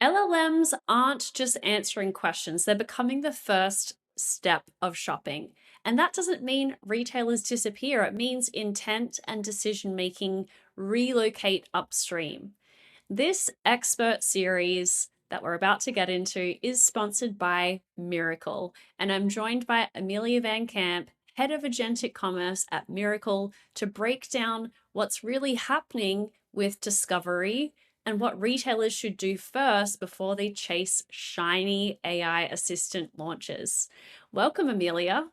LLMs aren't just answering questions, they're becoming the first step of shopping. And that doesn't mean retailers disappear, it means intent and decision making relocate upstream. This expert series that we're about to get into is sponsored by Mirakl, and I'm joined by Amelia Van Camp, Head of Agentic Commerce at Mirakl, to break down what's really happening with discovery and what retailers should do first before they chase shiny AI assistant launches. Welcome, Amelia.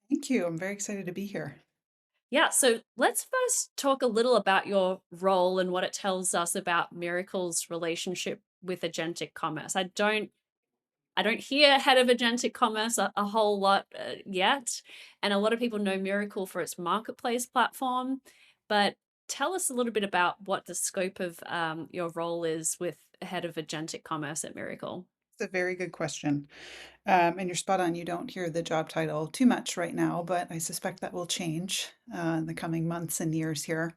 Thank you. I'm very excited to be here. Yeah, so let's first talk a little about your role and what it tells us about Mirakl's relationship with agentic commerce. I don't hear head of agentic commerce a whole lot yet, and a lot of people know Mirakl for its marketplace platform. But tell us a little bit about what the scope of your role is with head of agentic commerce at Mirakl. It's a very good question. And you're spot on. You don't hear the job title too much right now, but I suspect that will change in the coming months and years here.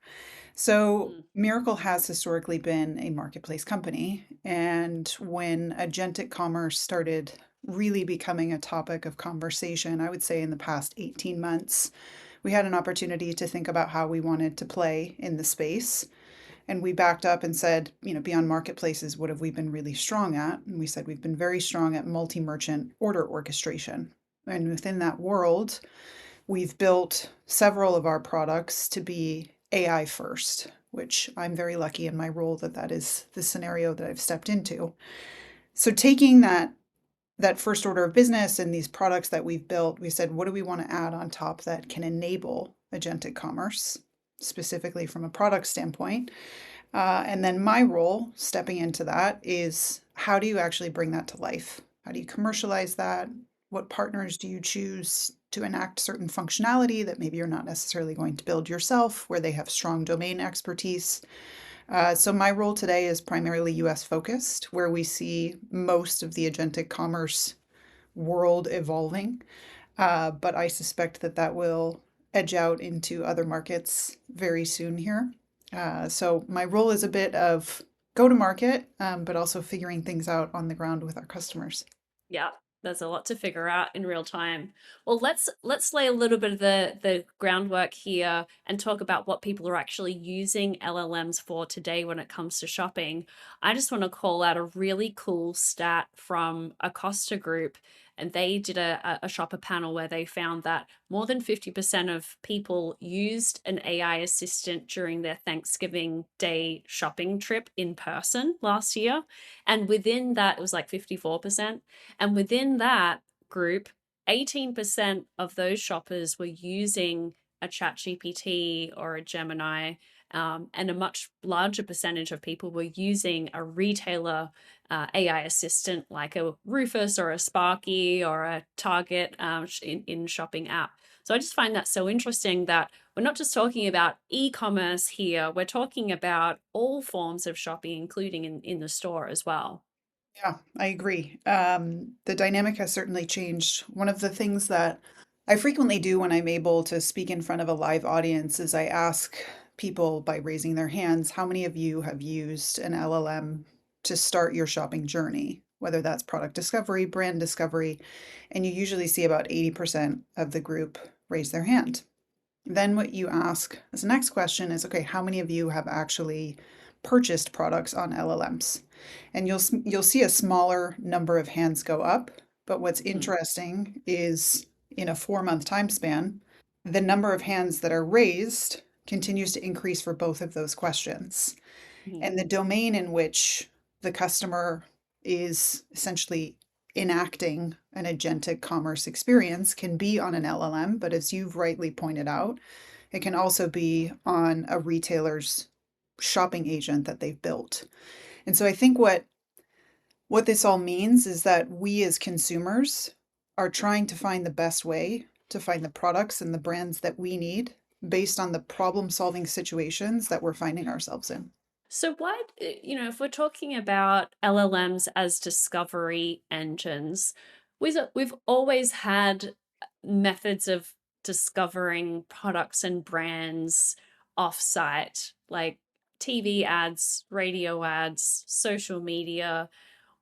So, Mm. Miracle has historically been a marketplace company. And when agentic commerce started really becoming a topic of conversation, I would say in the past 18 months, we had an opportunity to think about how we wanted to play in the space. And we backed up and said, beyond marketplaces, what have we been really strong at? And we said we've been very strong at multi merchant order orchestration. And within that world, we've built several of our products to be AI first, which I'm very lucky in my role that is the scenario that I've stepped into. So taking that first order of business and these products that we've built, we said, what do we want to add on top that can enable agentic commerce, specifically from a product standpoint? And then my role stepping into that is how do you actually bring that to life? How do you commercialize that? What partners do you choose to enact certain functionality that maybe you're not necessarily going to build yourself, where they have strong domain expertise? So my role today is primarily US focused, where we see most of the agentic commerce world evolving. But I suspect that will edge out into other markets very soon here. So my role is a bit of go to market, but also figuring things out on the ground with our customers. Yeah, there's a lot to figure out in real time. Well, let's lay a little bit of the groundwork here and talk about what people are actually using LLMs for today when it comes to shopping. I just want to call out a really cool stat from Acosta Group, and they did a shopper panel where they found that more than 50% of people used an AI assistant during their Thanksgiving Day shopping trip in person last year. And within that, it was like 54%. And within that group, 18% of those shoppers were using a chat GPT or a Gemini, and a much larger percentage of people were using a retailer AI assistant like a Rufus or a Sparky or a Target in shopping app. So I just find that so interesting that we're not just talking about e-commerce here, we're talking about all forms of shopping, including in the store as well. Yeah, I agree. The dynamic has certainly changed. One of the things that I frequently do when I'm able to speak in front of a live audience is I ask people by raising their hands, how many of you have used an LLM to start your shopping journey, whether that's product discovery, brand discovery, and you usually see about 80% of the group raise their hand. Then what you ask as the next question is, okay, how many of you have actually purchased products on LLMs? And you'll see a smaller number of hands go up, but what's Mm. interesting is in a 4-month time span, the number of hands that are raised continues to increase for both of those questions. Mhm. And the domain in which the customer is essentially enacting an agentic commerce experience can be on an LLM, but as you've rightly pointed out, it can also be on a retailer's shopping agent that they've built. And so I think what this all means is that we as consumers are trying to find the best way to find the products and the brands that we need based on the problem-solving situations that we're finding ourselves in. So what, if we're talking about LLMs as discovery engines, we've always had methods of discovering products and brands offsite, like TV ads, radio ads, social media.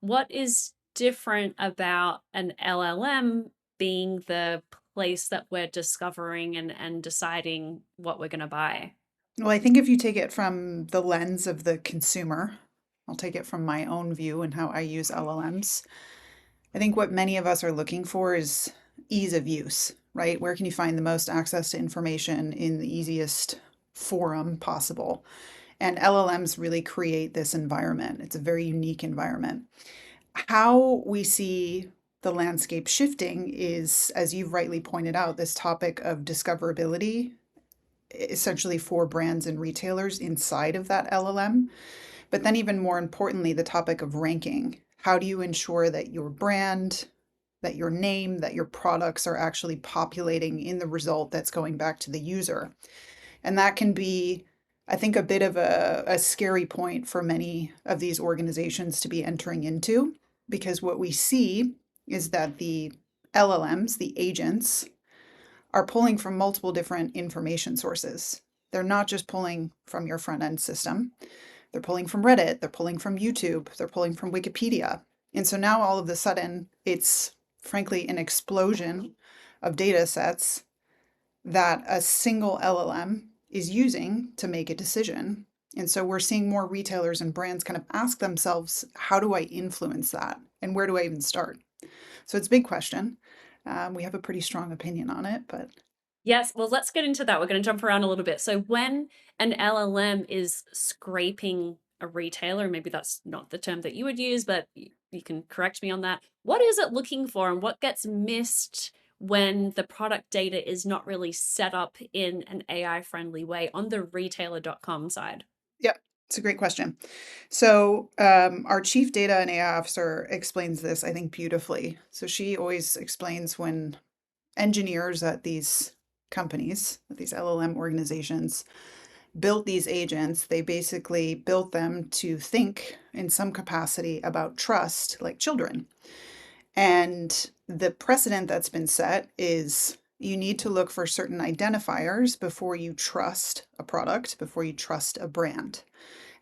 what is different about an LLM being the place that we're discovering and deciding what we're going to buy? Well, I think if you take it from the lens of the consumer, I'll take it from my own view and how I use LLMs. I think what many of us are looking for is ease of use, right? Where can you find the most access to information in the easiest forum possible? And LLMs really create this environment. It's a very unique environment. How we see the landscape shifting is, as you've rightly pointed out, this topic of discoverability, essentially for brands and retailers inside of that LLM. But then, even more importantly, the topic of ranking. How do you ensure that your brand, that your name, that your products are actually populating in the result that's going back to the user? And that can be, I think, a bit of a scary point for many of these organizations to be entering into, because what we see is that the LLMs, the agents, are pulling from multiple different information sources. They're not just pulling from your front end system, they're pulling from Reddit, they're pulling from YouTube, they're pulling from Wikipedia. And so now all of a sudden, it's frankly an explosion of data sets that a single LLM is using to make a decision. And so we're seeing more retailers and brands kind of ask themselves, how do I influence that? And where do I even start? So it's a big question. We have a pretty strong opinion on it, but Yes, well, let's get into that. We're going to jump around a little bit. So, when an LLM is scraping a retailer, maybe that's not the term that you would use, but you can correct me on that. What is it looking for, and what gets missed when the product data is not really set up in an AI friendly way on the retailer.com side? yeah, it's a great question. So, our chief data and AI officer explains this, I think, beautifully. So, she always explains when engineers at these companies, at these LLM organizations, built these agents, they basically built them to think in some capacity about trust like children. And the precedent that's been set is you need to look for certain identifiers before you trust a product, before you trust a brand.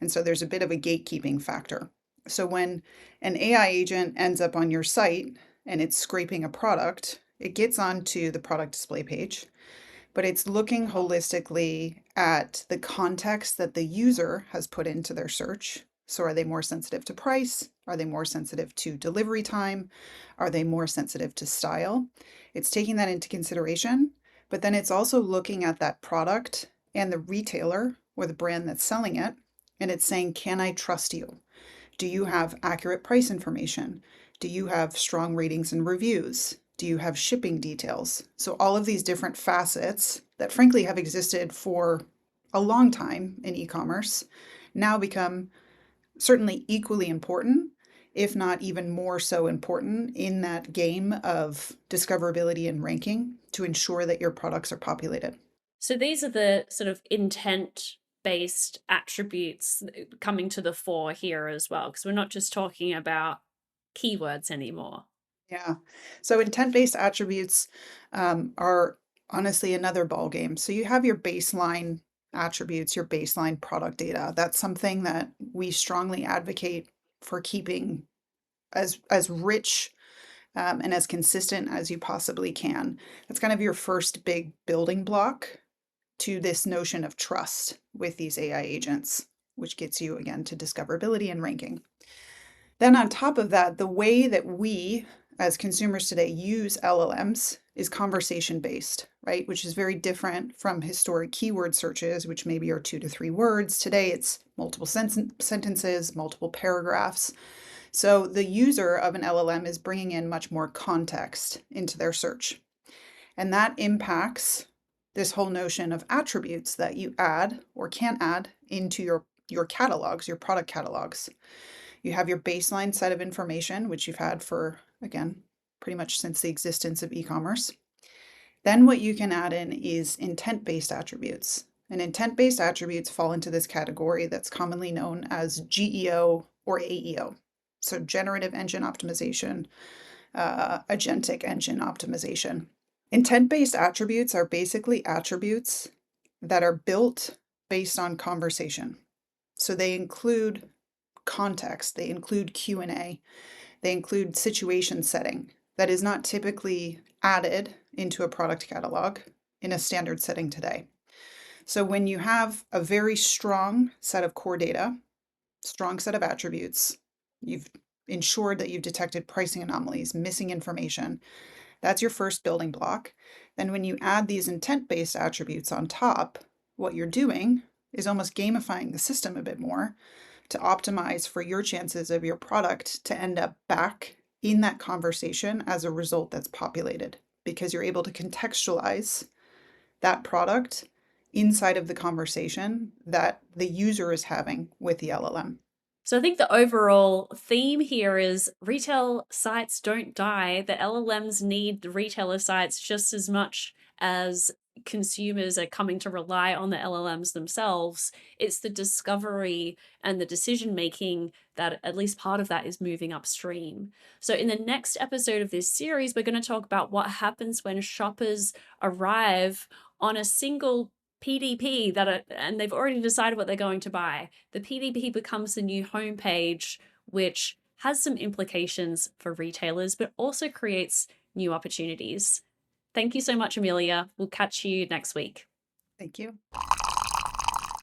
And so there's a bit of a gatekeeping factor. So when an AI agent ends up on your site and it's scraping a product, it gets onto the product display page, but it's looking holistically at the context that the user has put into their search. So are they more sensitive to price? Are they more sensitive to delivery time? Are they more sensitive to style? It's taking that into consideration, but then it's also looking at that product and the retailer or the brand that's selling it, and it's saying, can I trust you? Do you have accurate price information? Do you have strong ratings and reviews? Do you have shipping details? So, all of these different facets that frankly have existed for a long time in e commerce now become certainly equally important, if not even more so important, in that game of discoverability and ranking to ensure that your products are populated. So these are the sort of intent based attributes coming to the fore here as well, because we're not just talking about keywords anymore. Yeah. So intent-based attributes are honestly another ball game. So you have your baseline attributes, your baseline product data. That's something that we strongly advocate for keeping as rich and as consistent as you possibly can. That's kind of your first big building block to this notion of trust with these AI agents, which gets you again to discoverability and ranking. Then, on top of that, the way that we as consumers today use LLMs is conversation based, right? Which is very different from historic keyword searches, which maybe are 2 to 3 words. Today, it's multiple sentences, multiple paragraphs. So, the user of an LLM is bringing in much more context into their search. And that impacts this whole notion of attributes that you add or can add into your catalogs, your product catalogs. You have your baseline set of information, which you've had for, again, pretty much since the existence of e-commerce. Then what you can add in is intent-based attributes. And intent-based attributes fall into this category that's commonly known as GEO or AEO. So Generative Engine Optimization, Agentic Engine Optimization. Intent-based attributes are basically attributes that are built based on conversation. So they include context. They include Q&A. They include situation setting that is not typically added into a product catalog in a standard setting today. So when you have a very strong set of core data, strong set of attributes, you've ensured that you've detected pricing anomalies, missing information, that's your first building block. Then when you add these intent-based attributes on top, what you're doing is almost gamifying the system a bit more to optimize for your chances of your product to end up back in that conversation as a result that's populated, because you're able to contextualize that product inside of the conversation that the user is having with the LLM. So I think the overall theme here is retail sites don't die. The LLMs need the retailer sites just as much as consumers are coming to rely on the LLMs themselves. It's the discovery and the decision making that at least part of that is moving upstream. So in the next episode of this series, we're going to talk about what happens when shoppers arrive on a single PDP and they've already decided what they're going to buy. The PDP becomes the new homepage, which has some implications for retailers, but also creates new opportunities. Thank you so much, Amelia. We'll catch you next week. Thank you.